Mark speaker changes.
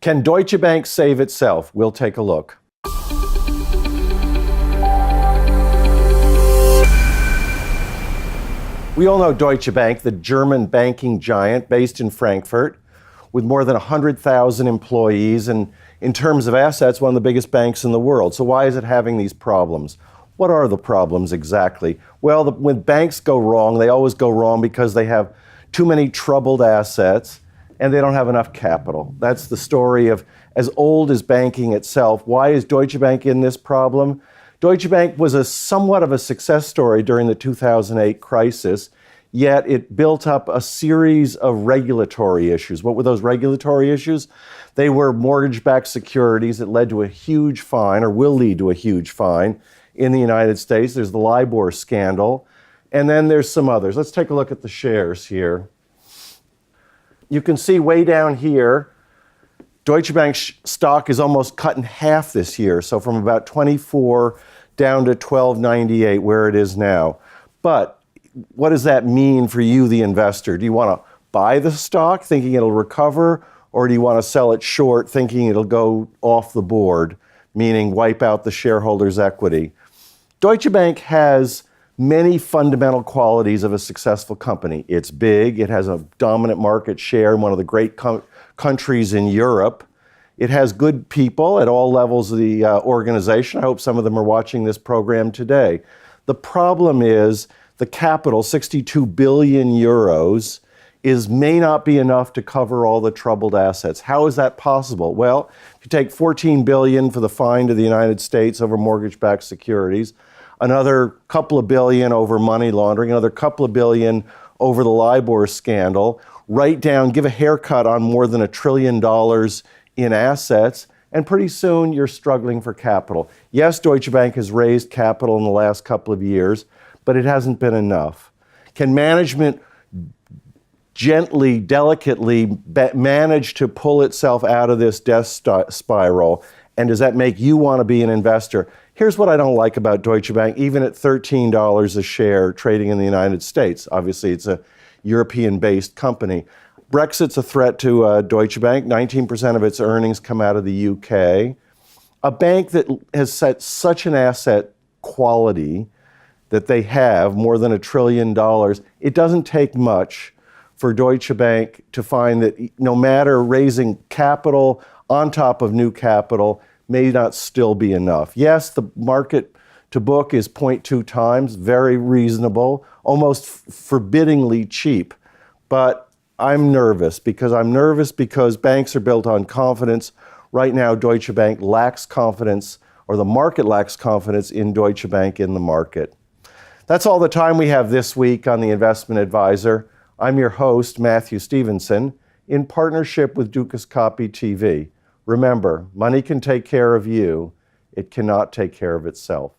Speaker 1: Can Deutsche Bank save itself? We'll take a look. We all know Deutsche Bank, the German banking giant based in Frankfurt, with more than 100,000 employees, and in terms of assets, one of the biggest banks in the world. So why is it having these problems? What are the problems exactly? Well, when banks go wrong, they always go wrong because they have too many troubled assets and they don't have enough capital. That's the story of as old as banking itself. Why is Deutsche Bank in this problem? Deutsche Bank was somewhat of a success story during the 2008 crisis, yet it built up a series of regulatory issues. What were those regulatory issues? They were mortgage-backed securities that led to a huge fine, or will lead to a huge fine, in the United States. There's the LIBOR scandal, and then there's some others. Let's take a look at the shares here. You can see way down here, Deutsche Bank's stock is almost cut in half this year, so from about 24 down to 12.98, where it is now. But what does that mean for you, the investor? Do you want to buy the stock thinking it'll recover, or do you want to sell it short thinking it'll go off the board, meaning wipe out the shareholders' equity? Deutsche Bank has many fundamental qualities of a successful company. It's big, it has a dominant market share in one of the great countries in Europe. It has good people at all levels of the organization. I hope some of them are watching this program today. The problem is the capital, 62 billion euros, may not be enough to cover all the troubled assets. How is that possible? Well, if you take 14 billion for the fine to the United States over mortgage-backed securities, another couple of billion over money laundering, another couple of billion over the LIBOR scandal, give a haircut on more than $1 trillion in assets, and pretty soon you're struggling for capital. Yes, Deutsche Bank has raised capital in the last couple of years, but it hasn't been enough. Can management gently, delicately manage to pull itself out of this death spiral? And does that make you want to be an investor? Here's what I don't like about Deutsche Bank, even at $13 a share trading in the United States. Obviously, it's a European-based company. Brexit's a threat to Deutsche Bank. 19% of its earnings come out of the UK. A bank that has set such an asset quality that they have more than $1 trillion, it doesn't take much for Deutsche Bank to find that no matter raising capital on top of new capital may not still be enough. Yes, the market to book is 0.2 times, very reasonable, almost forbiddingly cheap. But I'm nervous because banks are built on confidence. Right now, Deutsche Bank lacks confidence, or the market lacks confidence in Deutsche Bank in the market. That's all the time we have this week on The Investment Advisor. I'm your host, Matthew Stevenson, in partnership with Dukascopy TV. Remember, money can take care of you. It cannot take care of itself.